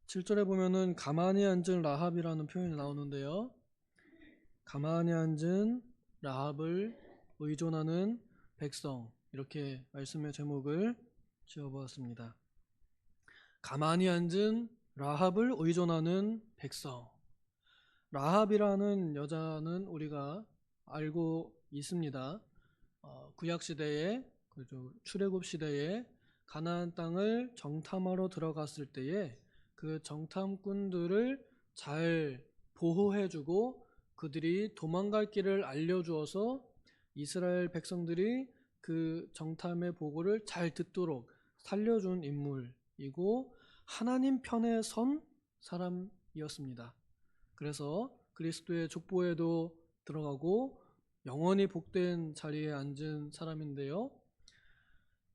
7절에 보면은 가만히 앉은 라합이라는 표현이 나오는데요. 가만히 앉은 라합을 의존하는 백성, 이렇게 말씀의 제목을 지어보았습니다. 가만히 앉은 라합을 의존하는 백성. 라합이라는 여자는 우리가 알고 있습니다. 구약 시대에, 출애굽 시대에 가나안 땅을 정탐하러 들어갔을 때에 그 정탐꾼들을 잘 보호해주고 그들이 도망갈 길을 알려주어서 이스라엘 백성들이 그 정탐의 보고를 잘 듣도록 살려준 인물이고 하나님 편에 선 사람이었습니다. 그래서 그리스도의 족보에도 들어가고 영원히 복된 자리에 앉은 사람인데요.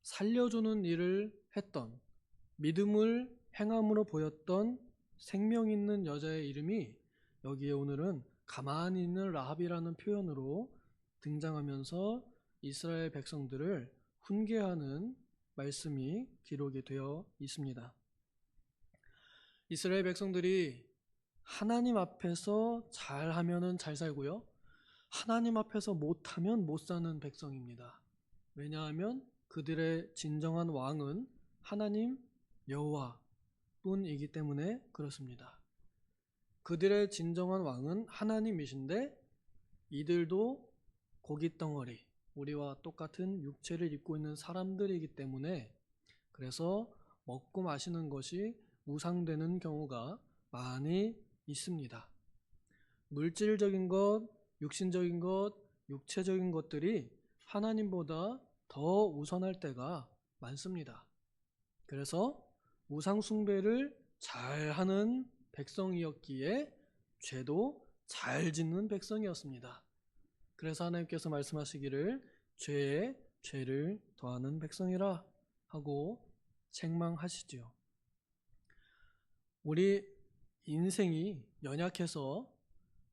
살려주는 일을 했던, 믿음을 행함으로 보였던 생명 있는 여자의 이름이 여기에 오늘은 가만히 있는 라합이라는 표현으로 등장하면서 이스라엘 백성들을 훈계하는 말씀이 기록이 되어 있습니다. 이스라엘 백성들이 하나님 앞에서 잘하면은 잘 살고요, 하나님 앞에서 못하면 못 사는 백성입니다. 왜냐하면 그들의 진정한 왕은 하나님 여호와 뿐이기 때문에 그렇습니다. 그들의 진정한 왕은 하나님이신데 이들도 고깃덩어리, 우리와 똑같은 육체를 입고 있는 사람들이기 때문에 그래서 먹고 마시는 것이 우상되는 경우가 많이 있습니다. 물질적인 것, 육신적인 것, 육체적인 것들이 하나님보다 더 우선할 때가 많습니다. 그래서 우상 숭배를 잘하는 백성이었기에 죄도 잘 짓는 백성이었습니다. 그래서 하나님께서 말씀하시기를 죄에 죄를 더하는 백성이라 하고 책망하시지요. 우리 인생이 연약해서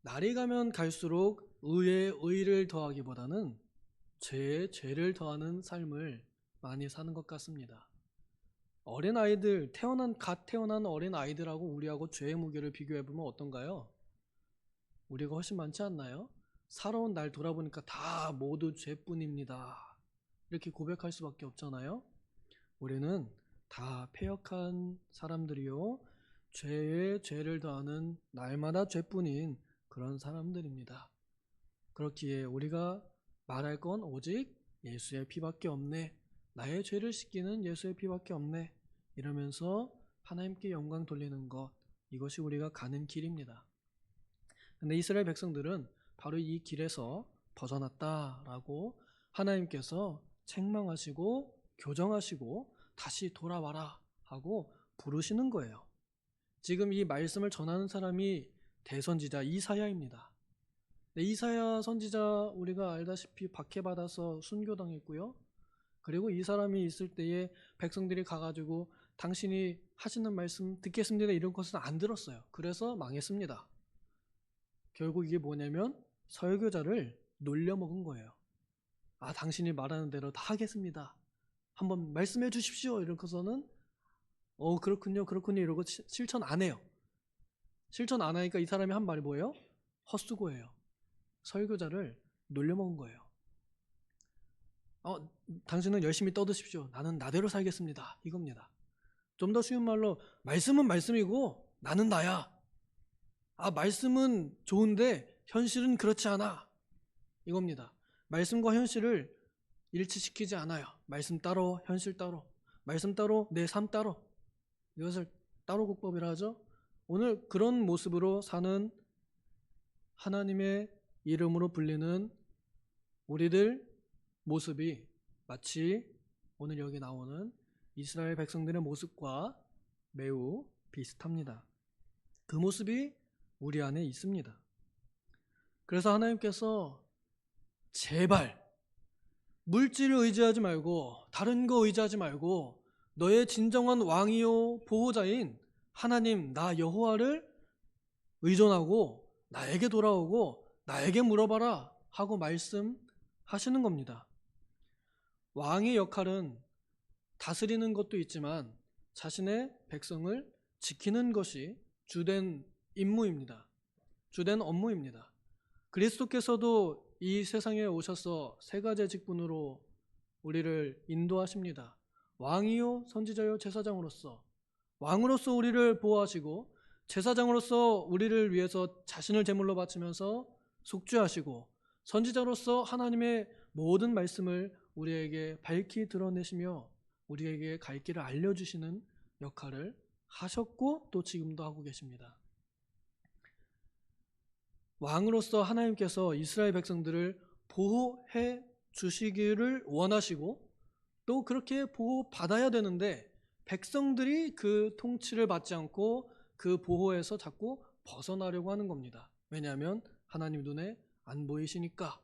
날이 가면 갈수록 의에 의를 더하기보다는 죄에 죄를 더하는 삶을 많이 사는 것 같습니다. 어린아이들, 갓 태어난 어린아이들하고 우리하고 죄의 무게를 비교해보면 어떤가요? 우리가 훨씬 많지 않나요? 살아온 날 돌아보니까 다 모두 죄뿐입니다. 이렇게 고백할 수밖에 없잖아요. 우리는 다 패역한 사람들이요, 죄에 죄를 더하는 날마다 죄뿐인 그런 사람들입니다. 그렇기에 우리가 말할 건 오직 예수의 피밖에 없네, 나의 죄를 씻기는 예수의 피밖에 없네, 이러면서 하나님께 영광 돌리는 것, 이것이 우리가 가는 길입니다. 근데 이스라엘 백성들은 바로 이 길에서 벗어났다라고 하나님께서 책망하시고 교정하시고 다시 돌아와라 하고 부르시는 거예요. 지금 이 말씀을 전하는 사람이 대선지자 이사야입니다. 이사야 선지자 우리가 알다시피 박해받아서 순교당했고요. 그리고 이 사람이 있을 때에 백성들이 가가지고 당신이 하시는 말씀 듣겠습니다 이런 것은 안 들었어요. 그래서 망했습니다. 결국 이게 뭐냐면 설교자를 놀려먹은 거예요. 당신이 말하는 대로 다 하겠습니다, 한번 말씀해 주십시오 이러고서는 그렇군요 이러고 실천 안 해요. 실천 안 하니까 이 사람이 한 말이 뭐예요? 헛수고예요. 설교자를 놀려먹은 거예요. 당신은 열심히 떠드십시오, 나는 나대로 살겠습니다, 이겁니다. 좀 더 쉬운 말로 말씀은 말씀이고 나는 나야. 말씀은 좋은데 현실은 그렇지 않아, 이겁니다. 말씀과 현실을 일치시키지 않아요. 말씀 따로 현실 따로, 말씀 따로 내 삶 따로, 이것을 따로 국법이라 하죠. 오늘 그런 모습으로 사는 하나님의 이름으로 불리는 우리들 모습이 마치 오늘 여기 나오는 이스라엘 백성들의 모습과 매우 비슷합니다. 그 모습이 우리 안에 있습니다. 그래서 하나님께서 제발 물질을 의지하지 말고 다른 거 의지하지 말고 너의 진정한 왕이요 보호자인 하나님 나 여호와를 의존하고 나에게 돌아오고 나에게 물어봐라 하고 말씀하시는 겁니다. 왕의 역할은 다스리는 것도 있지만 자신의 백성을 지키는 것이 주된 임무입니다. 주된 업무입니다. 그리스도께서도 이 세상에 오셔서 세 가지 직분으로 우리를 인도하십니다. 왕이요, 선지자요, 제사장으로서. 왕으로서 우리를 보호하시고, 제사장으로서 우리를 위해서 자신을 제물로 바치면서 속죄하시고, 선지자로서 하나님의 모든 말씀을 우리에게 밝히 드러내시며 우리에게 갈 길을 알려주시는 역할을 하셨고 또 지금도 하고 계십니다. 왕으로서 하나님께서 이스라엘 백성들을 보호해 주시기를 원하시고 또 그렇게 보호받아야 되는데 백성들이 그 통치를 받지 않고 그 보호에서 자꾸 벗어나려고 하는 겁니다. 왜냐하면 하나님 눈에 안 보이시니까.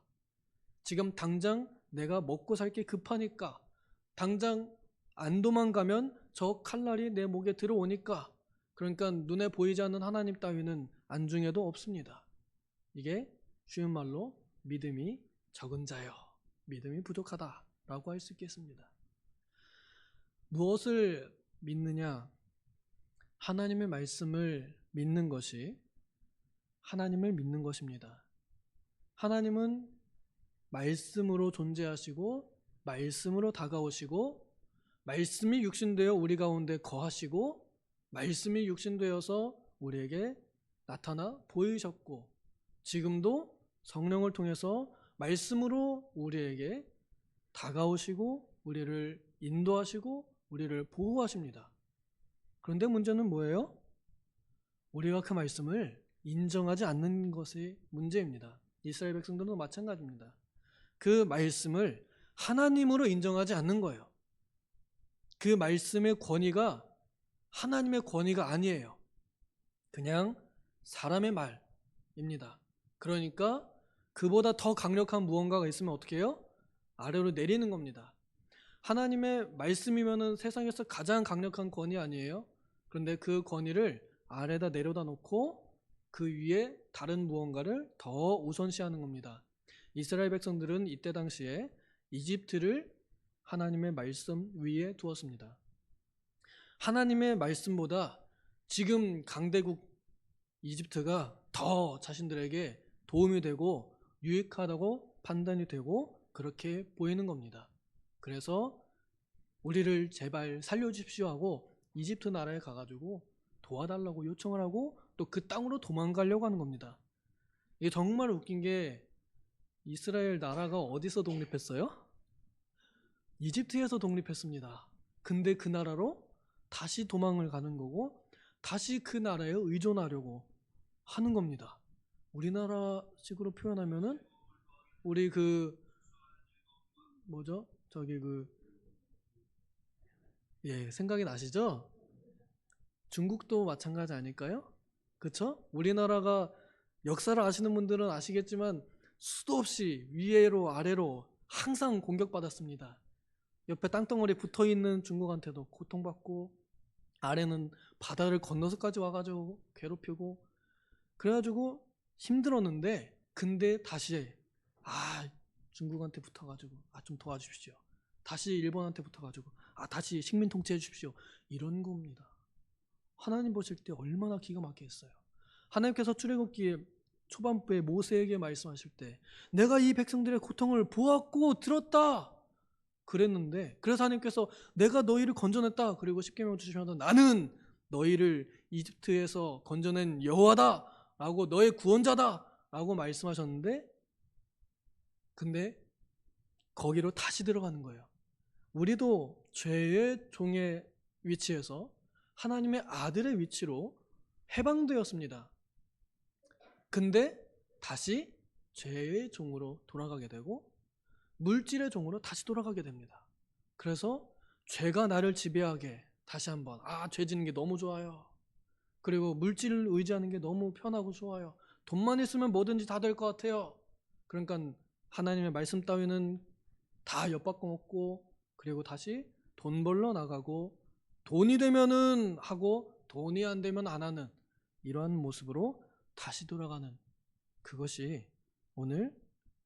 지금 당장 내가 먹고 살게 급하니까. 당장 안 도망가면 저 칼날이 내 목에 들어오니까. 그러니까 눈에 보이지 않는 하나님 따위는 안중에도 없습니다. 이게 쉬운 말로 믿음이 적은 자요, 믿음이 부족하다라고 할 수 있겠습니다. 무엇을 믿느냐? 하나님의 말씀을 믿는 것이 하나님을 믿는 것입니다. 하나님은 말씀으로 존재하시고 말씀으로 다가오시고 말씀이 육신되어 우리 가운데 거하시고 말씀이 육신되어서 우리에게 나타나 보이셨고 지금도 성령을 통해서 말씀으로 우리에게 다가오시고 우리를 인도하시고 우리를 보호하십니다. 그런데 문제는 뭐예요? 우리가 그 말씀을 인정하지 않는 것이 문제입니다. 이스라엘 백성들도 마찬가지입니다. 그 말씀을 하나님으로 인정하지 않는 거예요. 그 말씀의 권위가 하나님의 권위가 아니에요. 그냥 사람의 말입니다. 그러니까 그보다 더 강력한 무언가가 있으면 어떻게 해요? 아래로 내리는 겁니다. 하나님의 말씀이면은 세상에서 가장 강력한 권위 아니에요? 그런데 그 권위를 아래다 내려다 놓고 그 위에 다른 무언가를 더 우선시하는 겁니다. 이스라엘 백성들은 이때 당시에 이집트를 하나님의 말씀 위에 두었습니다. 하나님의 말씀보다 지금 강대국 이집트가 더 자신들에게 도움이 되고 유익하다고 판단이 되고 그렇게 보이는 겁니다. 그래서 우리를 제발 살려주십시오 하고 이집트 나라에 가가지고 도와달라고 요청을 하고 또 그 땅으로 도망가려고 하는 겁니다. 이게 정말 웃긴 게 이스라엘 나라가 어디서 독립했어요? 이집트에서 독립했습니다. 근데 그 나라로 다시 도망을 가는 거고 다시 그 나라에 의존하려고 하는 겁니다. 우리나라식으로 표현하면은 우리 생각이 나시죠? 중국도 마찬가지 아닐까요? 그쵸? 우리나라가 역사를 아시는 분들은 아시겠지만 수도 없이 위로 아래로 항상 공격받았습니다. 옆에 땅덩어리 붙어있는 중국한테도 고통받고 아래는 바다를 건너서까지 와가지고 괴롭히고 그래가지고 힘들었는데 근데 다시 중국한테 붙어가지고 좀 도와주십시오. 다시 일본한테 붙어가지고 다시 식민 통치해 주십시오. 이런 겁니다. 하나님 보실 때 얼마나 기가 막히겠어요. 하나님께서 출애굽기 초반부에 모세에게 말씀하실 때 내가 이 백성들의 고통을 보았고 들었다 그랬는데 그래서 하나님께서 내가 너희를 건져냈다 그리고 십계명을 주시면서 나는 너희를 이집트에서 건져낸 여호와다 라고 너의 구원자다 라고 말씀하셨는데 근데 거기로 다시 들어가는 거예요. 우리도 죄의 종의 위치에서 하나님의 아들의 위치로 해방되었습니다. 근데 다시 죄의 종으로 돌아가게 되고 물질의 종으로 다시 돌아가게 됩니다. 그래서 죄가 나를 지배하게 다시 한번 죄 지는 게 너무 좋아요. 그리고 물질을 의지하는 게 너무 편하고 좋아요. 돈만 있으면 뭐든지 다 될 것 같아요. 그러니까 하나님의 말씀 따위는 다 엿바꿔 먹고 그리고 다시 돈 벌러 나가고 돈이 되면은 하고 돈이 안 되면 안 하는 이러한 모습으로 다시 돌아가는 그것이 오늘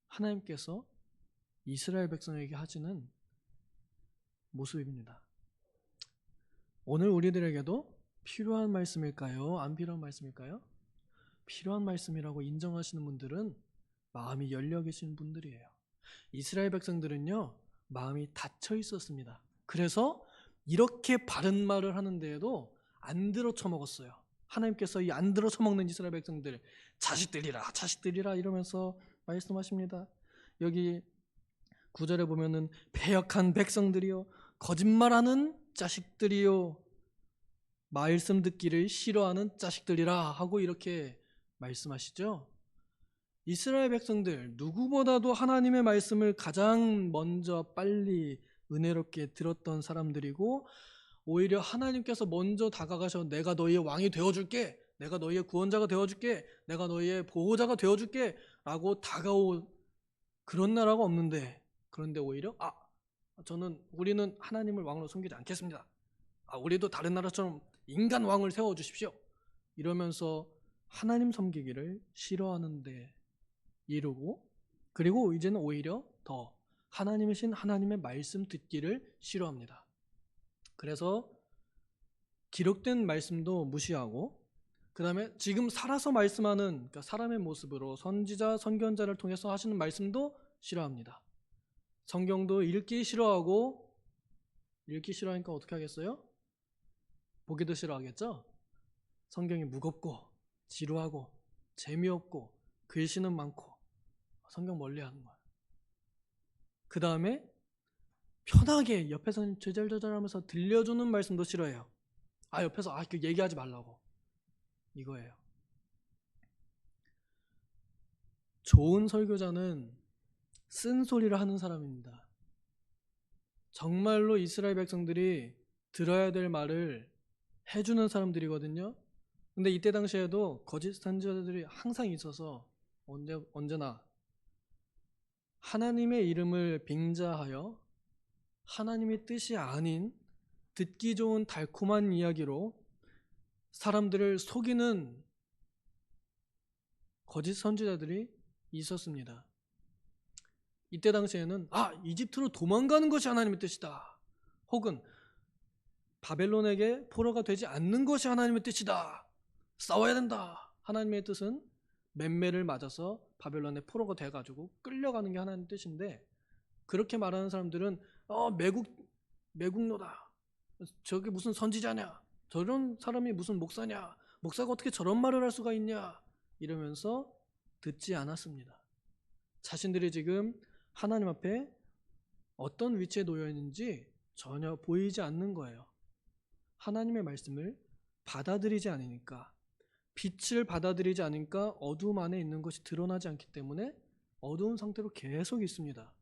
하나님께서 이스라엘 백성에게 하시는 모습입니다. 오늘 우리들에게도 필요한 말씀일까요? 안 필요한 말씀일까요? 필요한 말씀이라고 인정하시는 분들은 마음이 열려 계신 분들이에요. 이스라엘 백성들은요, 마음이 닫혀 있었습니다. 그래서 이렇게 바른 말을 하는데에도 안 들어 처먹었어요. 하나님께서 이 안 들어 처먹는 이스라엘 백성들, 자식들이라, 자식들이라 이러면서 말씀하십니다. 여기 9절에 보면은 패역한 백성들이요, 거짓말하는 자식들이요, 말씀 듣기를 싫어하는 자식들이라 하고 이렇게 말씀하시죠. 이스라엘 백성들 누구보다도 하나님의 말씀을 가장 먼저 빨리 은혜롭게 들었던 사람들이고, 오히려 하나님께서 먼저 다가가셔 내가 너희의 왕이 되어줄게, 내가 너희의 구원자가 되어줄게, 내가 너희의 보호자가 되어줄게 라고 다가온 그런 나라가 없는데, 그런데 오히려 우리는 하나님을 왕으로 섬기지 않겠습니다. 우리도 다른 나라처럼 인간 왕을 세워주십시오 이러면서 하나님 섬기기를 싫어하는데 이르고, 그리고 이제는 오히려 더 하나님이신 하나님의 말씀 듣기를 싫어합니다. 그래서 기록된 말씀도 무시하고, 그 다음에 지금 살아서 말씀하는, 그러니까 사람의 모습으로 선지자 선견자를 통해서 하시는 말씀도 싫어합니다. 성경도 읽기 싫어하고, 읽기 싫어하니까 어떻게 하겠어요? 보기도 싫어하겠죠? 성경이 무겁고 지루하고 재미없고 글씨는 많고 성경 멀리하는 거예요. 그 다음에 편하게 옆에서 제잘제잘하면서 들려주는 말씀도 싫어해요. 옆에서 그 얘기하지 말라고, 이거예요. 좋은 설교자는 쓴소리를 하는 사람입니다. 정말로 이스라엘 백성들이 들어야 될 말을 해주는 사람들이거든요. 근데 이때 당시에도 거짓 선지자들이 항상 있어서 언제나 하나님의 이름을 빙자하여 하나님의 뜻이 아닌 듣기 좋은 달콤한 이야기로 사람들을 속이는 거짓 선지자들이 있었습니다. 이때 당시에는 이집트로 도망가는 것이 하나님의 뜻이다, 혹은 바벨론에게 포로가 되지 않는 것이 하나님의 뜻이다, 싸워야 된다. 하나님의 뜻은 맴매를 맞아서 바벨론에 포로가 돼가지고 끌려가는 게 하나님의 뜻인데, 그렇게 말하는 사람들은 매국노다, 저게 무슨 선지자냐, 저런 사람이 무슨 목사냐, 목사가 어떻게 저런 말을 할 수가 있냐 이러면서 듣지 않았습니다. 자신들이 지금 하나님 앞에 어떤 위치에 놓여 있는지 전혀 보이지 않는 거예요. 하나님의 말씀을 받아들이지 않으니까, 빛을 받아들이지 않으니까 어두움 안에 있는 것이 드러나지 않기 때문에 어두운 상태로 계속 있습니다.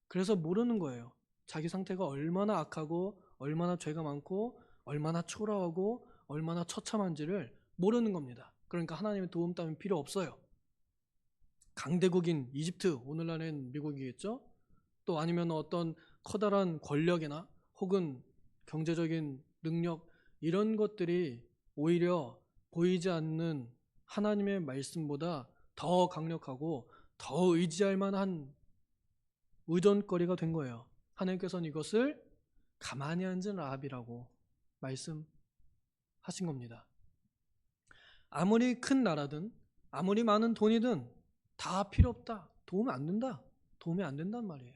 그래서 모르는 거예요. 자기 상태가 얼마나 악하고 얼마나 죄가 많고 얼마나 초라하고 얼마나 처참한지를 모르는 겁니다. 그러니까 하나님의 도움 따윈 필요 없어요. 강대국인 이집트, 오늘날엔 미국이겠죠? 또 아니면 어떤 커다란 권력이나 혹은 경제적인 능력, 이런 것들이 오히려 보이지 않는 하나님의 말씀보다 더 강력하고 더 의지할 만한 의존거리가 된 거예요. 하나님께서는 이것을 가만히 앉은 라합이라고 말씀하신 겁니다. 아무리 큰 나라든 아무리 많은 돈이든 다 필요 없다, 도움이 안 된다, 도움이 안 된단 말이에요.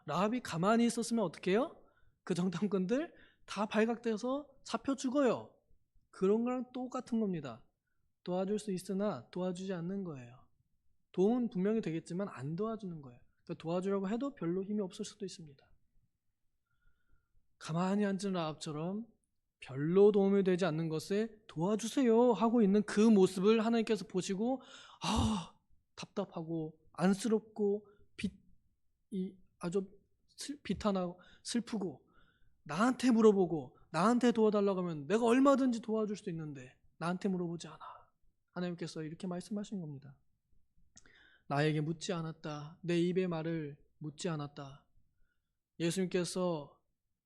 라합이 가만히 있었으면 어떻게 해요? 그 정탐꾼들 다 발각돼서 잡혀 죽어요. 그런 거랑 똑같은 겁니다. 도와줄 수 있으나 도와주지 않는 거예요. 도움은 분명히 되겠지만 안 도와주는 거예요. 그러니까 도와주려고 해도 별로 힘이 없을 수도 있습니다. 가만히 앉은 라합처럼 별로 도움이 되지 않는 것에 도와주세요 하고 있는 그 모습을 하나님께서 보시고 답답하고 안쓰럽고 아주 비탄하고 슬프고, 나한테 물어보고 나한테 도와달라고 하면 내가 얼마든지 도와줄 수 있는데 나한테 물어보지 않아. 하나님께서 이렇게 말씀하신 겁니다. 나에게 묻지 않았다, 내 입의 말을 묻지 않았다. 예수님께서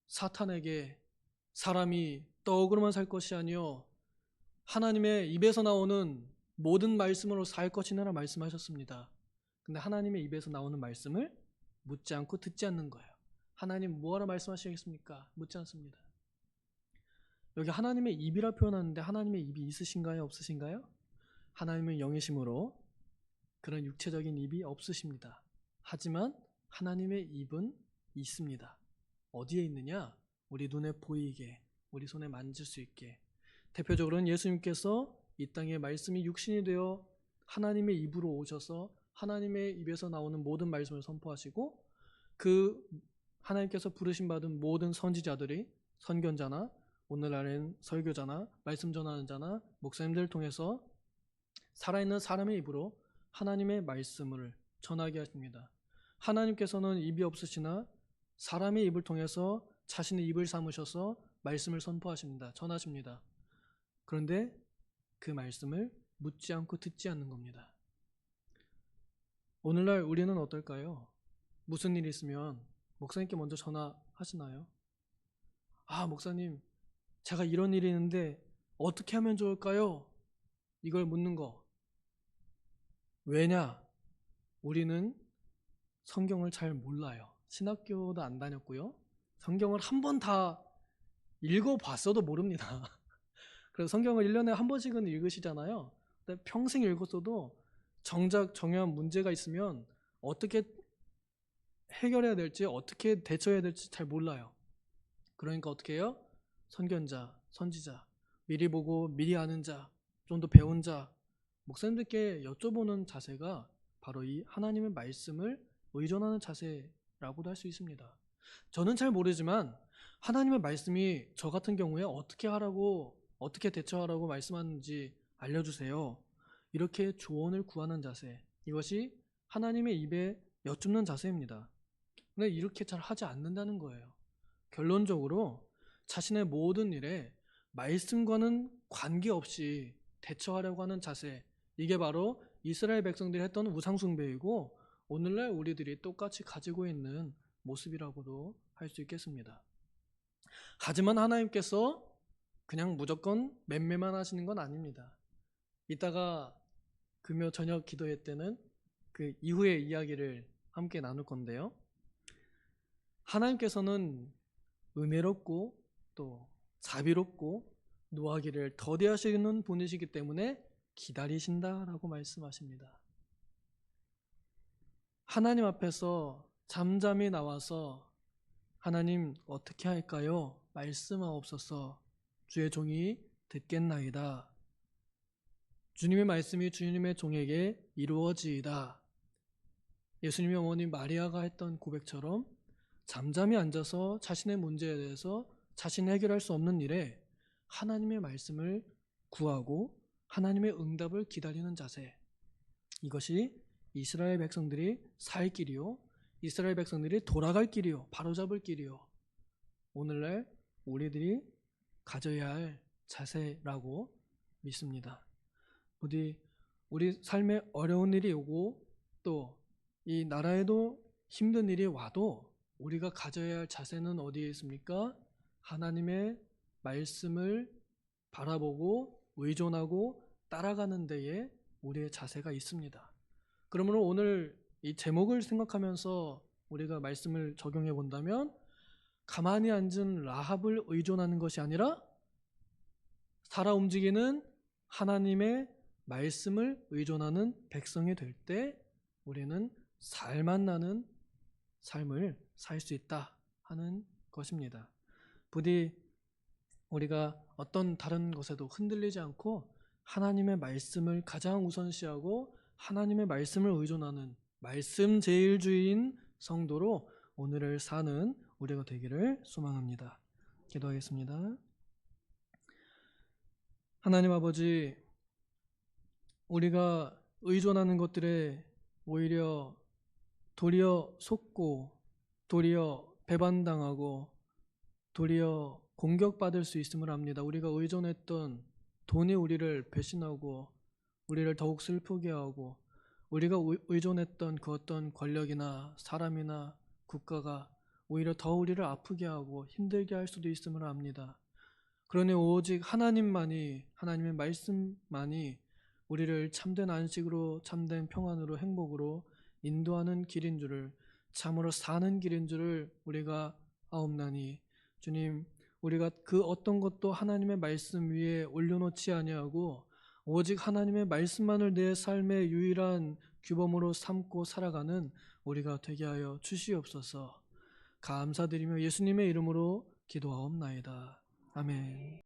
사탄에게 사람이 떡으로만 살 것이 아니요 하나님의 입에서 나오는 모든 말씀으로 살 것이니라 말씀하셨습니다. 근데 하나님의 입에서 나오는 말씀을 묻지 않고 듣지 않는 거예요. 하나님 뭐하러 말씀하시겠습니까? 묻지 않습니다. 여기 하나님의 입이라 표현하는데 하나님의 입이 있으신가요? 없으신가요? 하나님은 영이심으로 그런 육체적인 입이 없으십니다. 하지만 하나님의 입은 있습니다. 어디에 있느냐? 우리 눈에 보이게, 우리 손에 만질 수 있게. 대표적으로는 예수님께서 이 땅에 말씀이 육신이 되어 하나님의 입으로 오셔서 하나님의 입에서 나오는 모든 말씀을 선포하시고, 그 하나님께서 부르심 받은 모든 선지자들이, 선견자나 오늘날엔 설교자나 말씀 전하는 자나 목사님들을 통해서 살아있는 사람의 입으로 하나님의 말씀을 전하게 하십니다. 하나님께서는 입이 없으시나 사람의 입을 통해서 자신의 입을 삼으셔서 말씀을 선포하십니다. 전하십니다. 그런데 그 말씀을 묻지 않고 듣지 않는 겁니다. 오늘날 우리는 어떨까요? 무슨 일이 있으면 목사님께 먼저 전화하시나요? 아, 목사님, 제가 이런 일이 있는데 어떻게 하면 좋을까요? 이걸 묻는 거. 왜냐? 우리는 성경을 잘 몰라요. 신학교도 안 다녔고요. 성경을 한 번 다 읽어봤어도 모릅니다. 그래서 성경을 1년에 한 번씩은 읽으시잖아요. 근데 평생 읽었어도 정작 정해한 문제가 있으면 어떻게 해결해야 될지, 어떻게 대처해야 될지 잘 몰라요. 그러니까 어떻게 해요? 선견자, 선지자, 미리 보고 미리 아는 자, 좀 더 배운 자, 목사님들께 여쭤보는 자세가 바로 이 하나님의 말씀을 의존하는 자세라고도 할 수 있습니다. 저는 잘 모르지만 하나님의 말씀이 저 같은 경우에 어떻게 하라고, 어떻게 대처하라고 말씀하는지 알려주세요. 이렇게 조언을 구하는 자세, 이것이 하나님의 입에 여쭙는 자세입니다. 근데 이렇게 잘 하지 않는다는 거예요. 결론적으로 자신의 모든 일에 말씀과는 관계없이 대처하려고 하는 자세, 이게 바로 이스라엘 백성들이 했던 우상숭배이고 오늘날 우리들이 똑같이 가지고 있는 모습이라고도 할 수 있겠습니다. 하지만 하나님께서 그냥 무조건 맴매만 하시는 건 아닙니다. 이따가 금요 저녁 기도회 때는 그 이후의 이야기를 함께 나눌 건데요. 하나님께서는 은혜롭고 또 자비롭고 노하기를 더디하시는 분이시기 때문에 기다리신다라고 말씀하십니다. 하나님 앞에서 잠잠히 나와서 하나님 어떻게 할까요? 말씀하옵소서. 주의 종이 듣겠나이다. 주님의 말씀이 주님의 종에게 이루어지이다. 예수님의 어머니 마리아가 했던 고백처럼 잠잠히 앉아서 자신의 문제에 대해서 자신이 해결할 수 없는 일에 하나님의 말씀을 구하고 하나님의 응답을 기다리는 자세, 이것이 이스라엘 백성들이 살 길이요, 이스라엘 백성들이 돌아갈 길이요, 바로잡을 길이요, 오늘날 우리들이 가져야 할 자세라고 믿습니다. 부디 우리 삶에 어려운 일이 오고 또 이 나라에도 힘든 일이 와도 우리가 가져야 할 자세는 어디에 있습니까? 하나님의 말씀을 바라보고 의존하고 따라가는 데에 우리의 자세가 있습니다. 그러므로 오늘 이 제목을 생각하면서 우리가 말씀을 적용해 본다면, 가만히 앉은 라합을 의존하는 것이 아니라 살아 움직이는 하나님의 말씀을 의존하는 백성이 될 때 우리는 살맛 나는 삶을 살 수 있다 하는 것입니다. 부디 우리가 어떤 다른 것에도 흔들리지 않고 하나님의 말씀을 가장 우선시하고 하나님의 말씀을 의존하는 말씀제일주의인 성도로 오늘을 사는 우리가 되기를 소망합니다. 기도하겠습니다. 하나님 아버지, 우리가 의존하는 것들에 오히려 도리어 속고 도리어 배반당하고 도리어 공격받을 수 있음을 압니다. 우리가 의존했던 돈이 우리를 배신하고 우리를 더욱 슬프게 하고 우리가 의존했던 그 어떤 권력이나 사람이나 국가가 오히려 더 우리를 아프게 하고 힘들게 할 수도 있음을 압니다. 그러니 오직 하나님만이, 하나님의 말씀만이 우리를 참된 안식으로, 참된 평안으로, 행복으로 인도하는 길인 줄을, 참으로 사는 길인 줄을 우리가 아옵나니, 주님, 우리가 그 어떤 것도 하나님의 말씀 위에 올려놓지 아니하고 오직 하나님의 말씀만을 내 삶의 유일한 규범으로 삼고 살아가는 우리가 되게 하여 주시옵소서. 감사드리며 예수님의 이름으로 기도하옵나이다. 아멘.